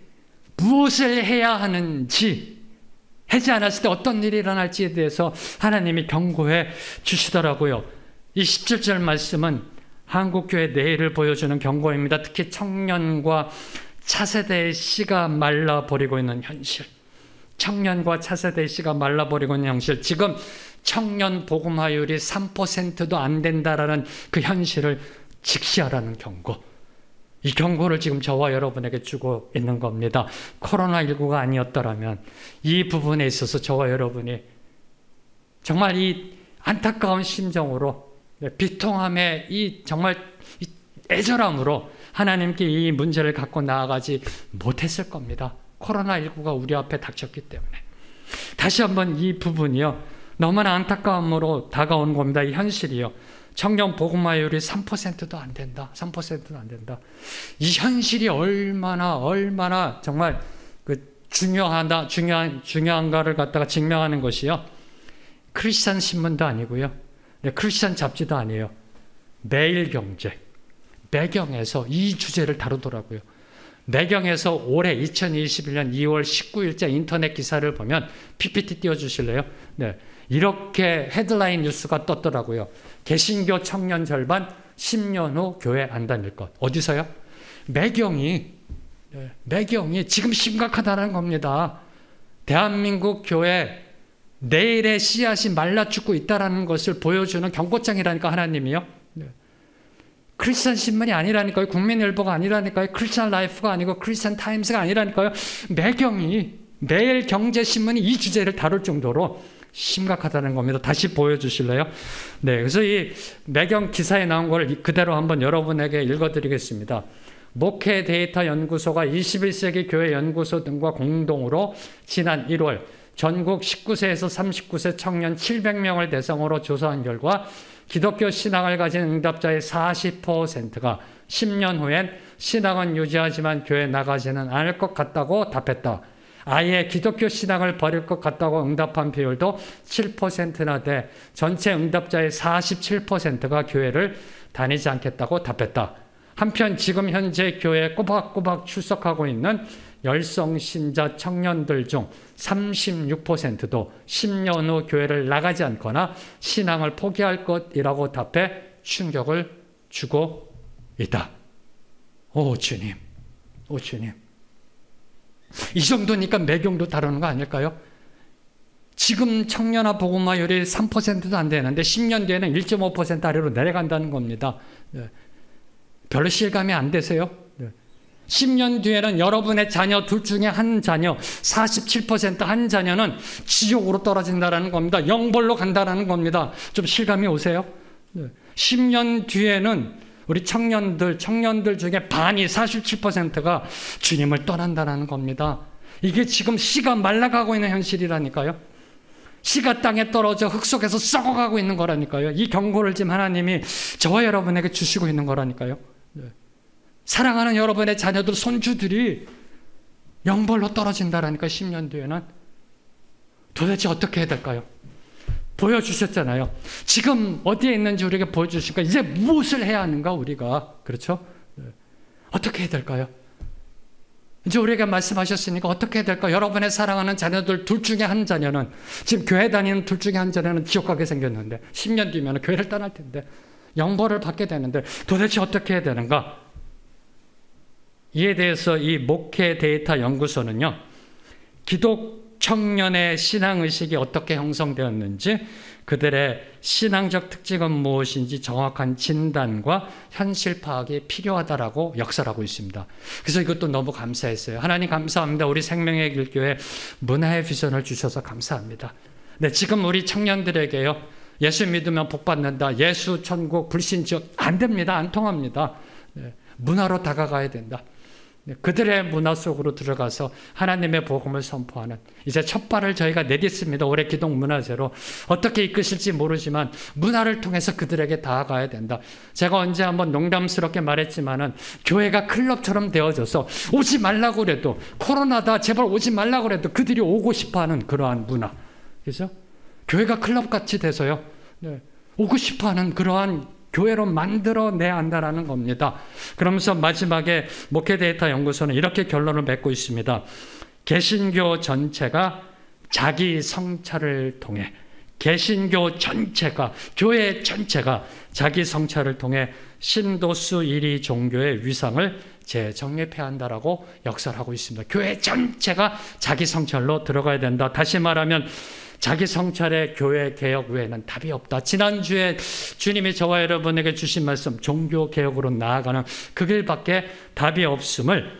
무엇을 해야 하는지, 하지 않았을 때 어떤 일이 일어날지에 대해서 하나님이 경고해 주시더라고요. 이 17절 말씀은 한국교회 내일을 보여주는 경고입니다. 특히 청년과 차세대의 씨가 말라버리고 있는 현실, 청년과 차세대의 씨가 말라버리고 있는 현실, 지금 청년 복음화율이 3%도 안 된다라는 그 현실을 직시하라는 경고, 이 경고를 지금 저와 여러분에게 주고 있는 겁니다. 코로나19가 아니었더라면 이 부분에 있어서 저와 여러분이 정말 이 안타까운 심정으로, 비통함에 이 정말 애절함으로 하나님께 이 문제를 갖고 나아가지 못했을 겁니다. 코로나19가 우리 앞에 닥쳤기 때문에. 다시 한번 이 부분이요, 너무나 안타까움으로 다가오는 겁니다. 이 현실이요, 청년 복음화율이 3%도 안 된다. 3%도 안 된다. 이 현실이 얼마나 정말 중요한가를 갖다가 증명하는 것이요, 크리스찬 신문도 아니고요, 크리스찬 잡지도 아니에요. 매일경제, 매경에서 이 주제를 다루더라고요. 매경에서 올해 2021년 2월 19일자 인터넷 기사를 보면, PPT 띄워주실래요? 이렇게 헤드라인 뉴스가 떴더라고요. 개신교 청년 절반 10년 후 교회 안 다닐 것. 어디서요? 매경이 지금 심각하다는 겁니다. 대한민국 교회 내일의 씨앗이 말라 죽고 있다는 것을 보여주는 경고장이라니까, 하나님이요. 크리스천 신문이 아니라니까요. 국민일보가 아니라니까요. 크리스천 라이프가 아니고 크리스천 타임스가 아니라니까요. 매경이, 매일경제신문이 이 주제를 다룰 정도로 심각하다는 겁니다. 다시 보여주실래요? 그래서 이 매경 기사에 나온 걸 그대로 한번 여러분에게 읽어드리겠습니다. 목회 데이터 연구소가 21세기 교회 연구소 등과 공동으로 지난 1월 전국 19세에서 39세 청년 700명을 대상으로 조사한 결과, 기독교 신앙을 가진 응답자의 40%가 10년 후엔 신앙은 유지하지만 교회 나가지는 않을 것 같다고 답했다. 아예 기독교 신앙을 버릴 것 같다고 응답한 비율도 7%나 돼 전체 응답자의 47%가 교회를 다니지 않겠다고 답했다. 한편 지금 현재 교회에 꼬박꼬박 출석하고 있는 열성신자 청년들 중 36%도 10년 후 교회를 나가지 않거나 신앙을 포기할 것이라고 답해 충격을 주고 있다. 오 주님, 오 주님. 이 정도니까 매경도 다루는 거 아닐까요? 지금 청년화 복음화율이 3%도 안 되는데 10년 뒤에는 1.5% 아래로 내려간다는 겁니다. 별로 실감이 안 되세요? 10년 뒤에는 여러분의 자녀 둘 중에 한 자녀, 47% 한 자녀는 지옥으로 떨어진다는 겁니다. 영벌로 간다는 겁니다. 좀 실감이 오세요? 10년 뒤에는 우리 청년들 중에 반이 47%가 주님을 떠난다는 겁니다. 이게 지금 씨가 말라가고 있는 현실이라니까요. 씨가 땅에 떨어져 흙 속에서 썩어가고 있는 거라니까요. 이 경고를 지금 하나님이 저와 여러분에게 주시고 있는 거라니까요. 사랑하는 여러분의 자녀들, 손주들이 영벌로 떨어진다라니까. 10년 뒤에는 도대체 어떻게 해야 될까요? 보여주셨잖아요. 지금 어디에 있는지 우리에게 보여주시니까 이제 무엇을 해야 하는가 우리가. 그렇죠? 어떻게 해야 될까요? 이제 우리에게 말씀하셨으니까 어떻게 해야 될까? 여러분의 사랑하는 자녀들 둘 중에 한 자녀는, 지금 교회 다니는 둘 중에 한 자녀는 지옥 가게 생겼는데 10년 뒤면 교회를 떠날 텐데 영벌을 받게 되는데 도대체 어떻게 해야 되는가? 이에 대해서 이 목회 데이터 연구소는요, 기독 청년의 신앙의식이 어떻게 형성되었는지, 그들의 신앙적 특징은 무엇인지 정확한 진단과 현실 파악이 필요하다라고 역설하고 있습니다. 그래서 이것도 너무 감사했어요. 하나님 감사합니다. 우리 생명의 길교회 문화의 비전을 주셔서 감사합니다. 네, 지금 우리 청년들에게요, 예수 믿으면 복 받는다, 예수 천국 불신 지옥, 안 됩니다. 안 통합니다. 네, 문화로 다가가야 된다. 그들의 문화 속으로 들어가서 하나님의 복음을 선포하는, 이제 첫 발을 저희가 내딛습니다. 올해 기독 문화제로 어떻게 이끄실지 모르지만 문화를 통해서 그들에게 다가가야 된다. 제가 언제 한번 농담스럽게 말했지만은 교회가 클럽처럼 되어져서 오지 말라고 그래도, 코로나다 제발 오지 말라고 그래도 그들이 오고 싶어하는 그러한 문화, 그죠? 교회가 클럽같이 돼서요, 네, 오고 싶어하는 그러한 교회로 만들어내야 한다는 겁니다. 그러면서 마지막에 목회 데이터 연구소는 이렇게 결론을 맺고 있습니다. 개신교 전체가 자기 성찰을 통해, 개신교 전체가, 교회 전체가 자기 성찰을 통해 신도수 1위 종교의 위상을 재정립해야 한다라고 역설하고 있습니다. 교회 전체가 자기 성찰로 들어가야 된다. 다시 말하면 자기 성찰의 교회 개혁 외에는 답이 없다. 지난주에 주님이 저와 여러분에게 주신 말씀, 종교 개혁으로 나아가는 그 길밖에 답이 없음을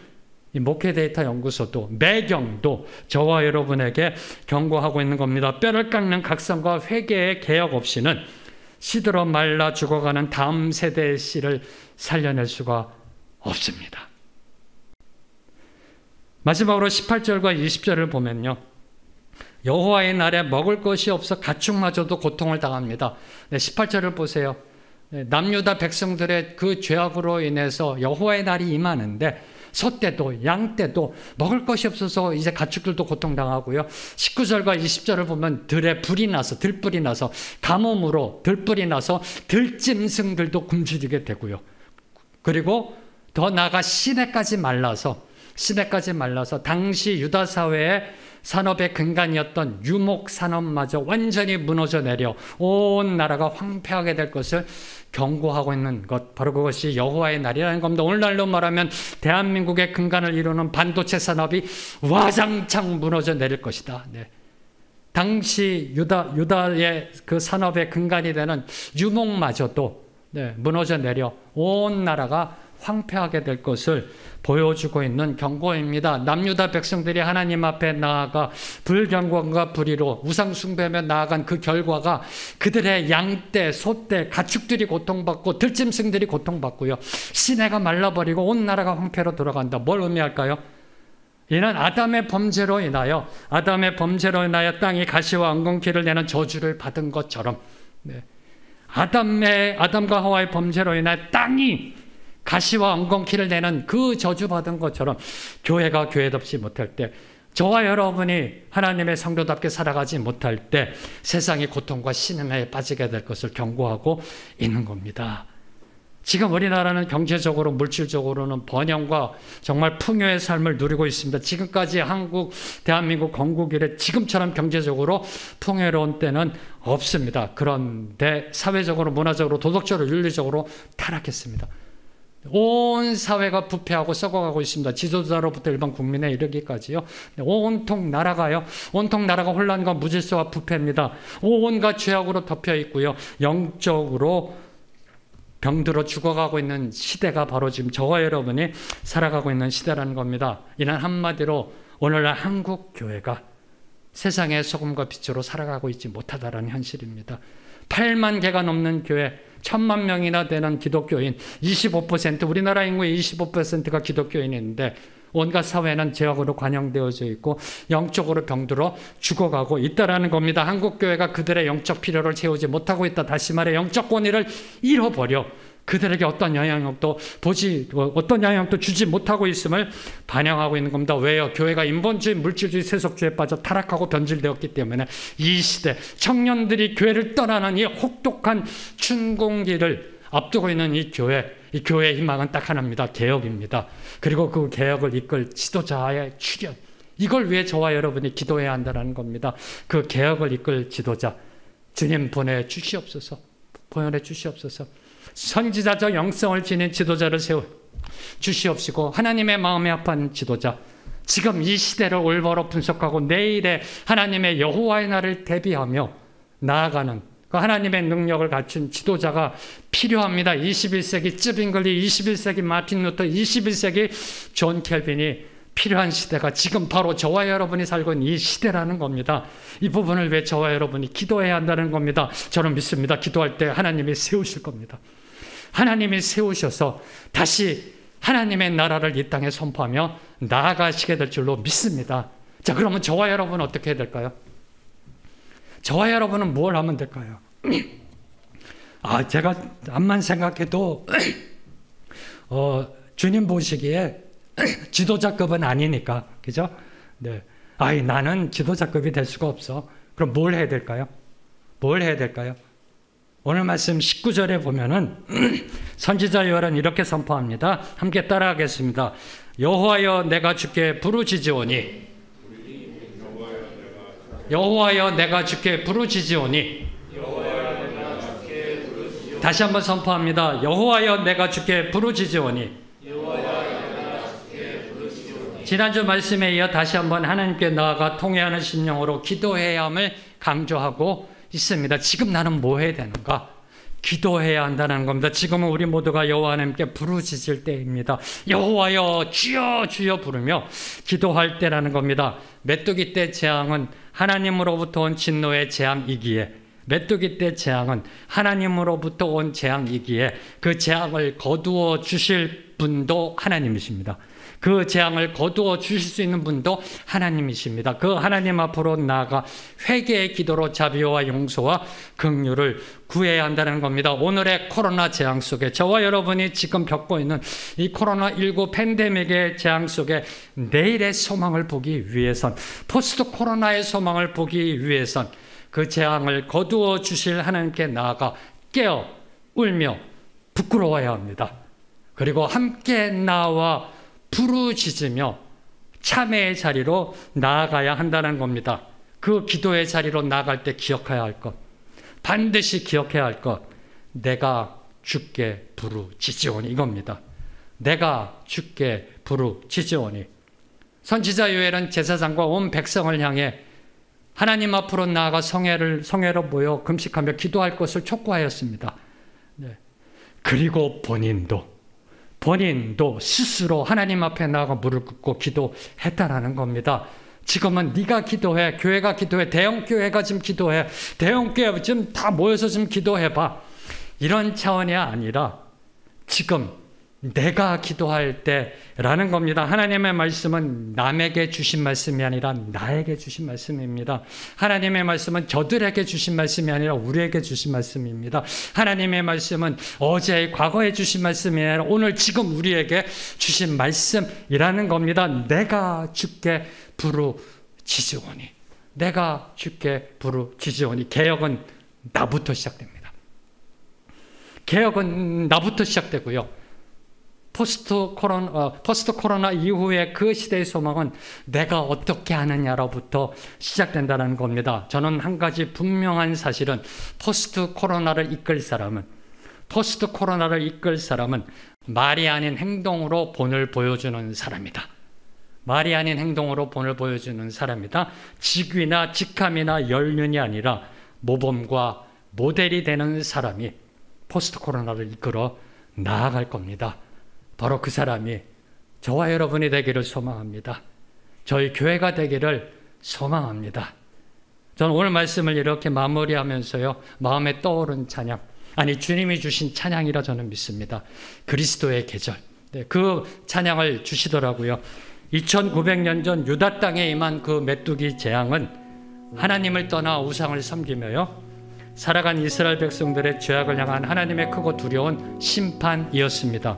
이 목회 데이터 연구소도, 매경도 저와 여러분에게 경고하고 있는 겁니다. 뼈를 깎는 각성과 회개의 개혁 없이는 시들어 말라 죽어가는 다음 세대의 씨를 살려낼 수가 없습니다. 마지막으로 18절과 20절을 보면요, 여호와의 날에 먹을 것이 없어 가축마저도 고통을 당합니다. 18절을 보세요. 남유다 백성들의 그 죄악으로 인해서 여호와의 날이 임하는데 소떼도 양떼도 먹을 것이 없어서 이제 가축들도 고통당하고요. 19절과 20절을 보면 들에 불이 나서, 들불이 나서, 가뭄으로 들불이 나서 들짐승들도 굶주리게 되고요. 그리고 더 나아가 시내까지 말라서 당시 유다 사회의 산업의 근간이었던 유목 산업마저 완전히 무너져 내려 온 나라가 황폐하게 될 것을 경고하고 있는 것, 바로 그것이 여호와의 날이라는 겁니다. 오늘날로 말하면 대한민국의 근간을 이루는 반도체 산업이 와장창 무너져 내릴 것이다. 네. 당시 유다의 그 산업의 근간이 되는 유목마저도 무너져 내려 온 나라가 황폐하게 될 것을 보여주고 있는 경고입니다. 남유다 백성들이 하나님 앞에 나아가 불경건과 불의로 우상 숭배하며 나아간 그 결과가 그들의 양떼, 소떼, 가축들이 고통받고 들짐승들이 고통받고요, 시내가 말라버리고 온 나라가 황폐로 돌아간다. 뭘 의미할까요? 이는 아담의 범죄로 인하여 땅이 가시와 엉겅퀴를 내는 저주를 받은 것처럼, 아담과 하와의 범죄로 인하여 땅이 가시와 엉겅퀴를 내는 그 저주받은 것처럼 교회가 교회답지 못할 때, 저와 여러분이 하나님의 성도답게 살아가지 못할 때 세상의 고통과 신음에 빠지게 될 것을 경고하고 있는 겁니다. 지금 우리나라는 경제적으로, 물질적으로는 번영과 정말 풍요의 삶을 누리고 있습니다. 지금까지 한국, 대한민국 건국 이래 지금처럼 경제적으로 풍요로운 때는 없습니다. 그런데 사회적으로, 문화적으로, 도덕적으로, 윤리적으로 타락했습니다. 온 사회가 부패하고 썩어가고 있습니다. 지도자로부터 일반 국민에 이르기까지요. 온통 나라가 혼란과 무질서와 부패입니다. 온갖 죄악으로 덮여 있고요, 영적으로 병들어 죽어가고 있는 시대가 바로 지금 저와 여러분이 살아가고 있는 시대라는 겁니다. 이는 한마디로 오늘날 한국 교회가 세상의 소금과 빛으로 살아가고 있지 못하다라는 현실입니다. 8만 개가 넘는 교회, 1000만 명이나 되는 기독교인, 25%, 우리나라 인구의 25%가 기독교인인데 온갖 사회는 죄악으로 관영되어져 있고 영적으로 병들어 죽어가고 있다라는 겁니다. 한국 교회가 그들의 영적 필요를 채우지 못하고 있다. 다시 말해 영적 권위를 잃어버려 그들에게 어떤 영향력도 주지 못하고 있음을 반영하고 있는 겁니다. 왜요? 교회가 인본주의, 물질주의, 세속주의에 빠져 타락하고 변질되었기 때문에 이 시대 청년들이 교회를 떠나는 이 혹독한 춘공기를 앞두고 있는 이 교회의 희망은 딱 하나입니다. 개혁입니다. 그리고 그 개혁을 이끌 지도자의 출현, 이걸 위해 저와 여러분이 기도해야 한다는 겁니다. 그 개혁을 이끌 지도자 주님 보내주시옵소서. 선지자적 영성을 지닌 지도자를 세워 주시옵시고 하나님의 마음에 합한 지도자, 지금 이 시대를 올바로 분석하고 내일의 하나님의 여호와의 날을 대비하며 나아가는 그 하나님의 능력을 갖춘 지도자가 필요합니다. 21세기 쯔빙글리, 21세기 마틴 루터, 21세기 존 켈빈이 필요한 시대가 지금 바로 저와 여러분이 살고 있는 이 시대라는 겁니다. 이 부분을 왜 저와 여러분이 기도해야 한다는 겁니다. 저는 믿습니다. 기도할 때 하나님이 세우실 겁니다. 하나님이 세우셔서 다시 하나님의 나라를 이 땅에 선포하며 나아가시게 될 줄로 믿습니다. 자, 그러면 저와 여러분은 어떻게 해야 될까요? 저와 여러분은 뭘 하면 될까요? 제가 암만 생각해도 주님 보시기에 지도자급은 아니니까, 그죠? 네. 나는 지도자급이 될 수가 없어. 그럼 뭘 해야 될까요? 오늘 말씀 19절에 보면은 선지자 요엘은 이렇게 선포합니다. 함께 따라하겠습니다. 여호와여 내가 주께 부르짖으오니, 여호와여 내가 주께 부르짖으오니. 다시 한번 선포합니다. 여호와여 내가 주께 부르짖으오니. 지난주 말씀에 이어 다시 한번 하나님께 나아가 통회하는 심령으로 기도해야 함을 강조하고 있습니다. 지금 나는 뭐 해야 되는가? 기도해야 한다는 겁니다. 지금은 우리 모두가 여호와 하나님께 부르짖을 때입니다. 여호와여 주여 주여 부르며 기도할 때라는 겁니다. 메뚜기 때 재앙은 하나님으로부터 온 진노의 재앙이기에, 메뚜기 때 재앙은 하나님으로부터 온 재앙이기에 그 재앙을 거두어 주실 분도 하나님이십니다. 그 재앙을 거두어 주실 수 있는 분도 하나님이십니다. 그 하나님 앞으로 나아가 회개의 기도로 자비와 용서와 긍휼을 구해야 한다는 겁니다. 오늘의 코로나 재앙 속에 저와 여러분이 지금 겪고 있는 이 코로나19 팬데믹의 재앙 속에 내일의 소망을 보기 위해선, 포스트 코로나의 소망을 보기 위해선 그 재앙을 거두어 주실 하나님께 나아가 깨어 울며 부끄러워야 합니다. 그리고 함께 나와 부르짖으며 참회의 자리로 나아가야 한다는 겁니다. 그 기도의 자리로 나아갈 때 기억해야 할 것, 반드시 기억해야 할 것, 내가 주께 부르짖으오니, 이겁니다. 내가 주께 부르짖으오니. 선지자 요엘은 제사장과 온 백성을 향해 하나님 앞으로 나아가 성회로 모여 금식하며 기도할 것을 촉구하였습니다. 네. 그리고 본인도 스스로 하나님 앞에 나아가 무릎 꿇고 기도했다라는 겁니다. 지금은 네가 기도해, 교회가 기도해, 대형교회가 지금 기도해, 대형교회 지금 다 모여서 좀 기도해봐, 이런 차원이 아니라 지금 내가 기도할 때라는 겁니다. 하나님의 말씀은 남에게 주신 말씀이 아니라 나에게 주신 말씀입니다. 하나님의 말씀은 저들에게 주신 말씀이 아니라 우리에게 주신 말씀입니다. 하나님의 말씀은 어제 과거에 주신 말씀이 아니라 오늘 지금 우리에게 주신 말씀이라는 겁니다. 내가 주께 부르짖으오니, 내가 주께 부르짖으오니. 개혁은 나부터 시작됩니다. 개혁은 나부터 시작되고요. 포스트 코로나 이후에 그 시대의 소망은 내가 어떻게 하느냐로부터 시작된다는 겁니다. 저는 한 가지 분명한 사실은 포스트 코로나를 이끌 사람은 말이 아닌 행동으로 본을 보여주는 사람이다. 말이 아닌 행동으로 본을 보여주는 사람이다. 직위나 직함이나 연륜이 아니라 모범과 모델이 되는 사람이 포스트 코로나를 이끌어 나아갈 겁니다. 바로 그 사람이 저와 여러분이 되기를 소망합니다. 저희 교회가 되기를 소망합니다. 저는 오늘 말씀을 이렇게 마무리하면서요, 마음에 떠오른 찬양, 아니 주님이 주신 찬양이라 저는 믿습니다. 그리스도의 계절. 네, 그 찬양을 주시더라고요. 2900년 전 유다 땅에 임한 그 메뚜기 재앙은 하나님을 떠나 우상을 섬기며요, 살아간 이스라엘 백성들의 죄악을 향한 하나님의 크고 두려운 심판이었습니다.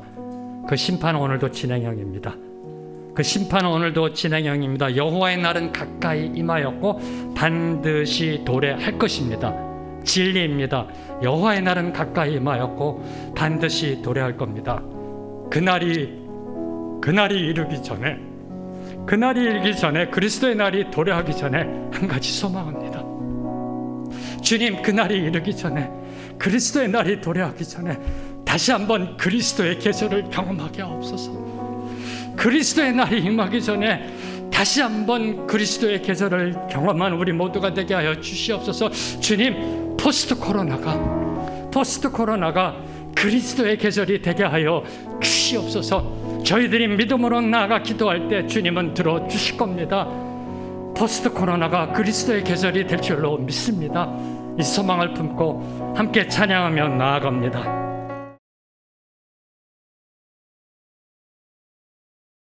그 심판은 오늘도 진행형입니다. 그 심판은 오늘도 진행형입니다. 여호와의 날은 가까이 임하였고 반드시 도래할 것입니다. 진리입니다. 여호와의 날은 가까이 임하였고 반드시 도래할 겁니다. 그날이 이르기 전에, 그리스도의 날이 도래하기 전에 한 가지 소망합니다. 주님, 그날이 이르기 전에, 그리스도의 날이 도래하기 전에 다시 한번 그리스도의 계절을 경험하게 하옵소서. 그리스도의 날이 임하기 전에 다시 한번 그리스도의 계절을 경험한 우리 모두가 되게 하여 주시옵소서. 주님, 포스트 코로나가 그리스도의 계절이 되게 하여 주시옵소서. 저희들이 믿음으로 나아가 기도할 때 주님은 들어주실 겁니다. 포스트 코로나가 그리스도의 계절이 될 줄로 믿습니다. 이 소망을 품고 함께 찬양하며 나아갑니다.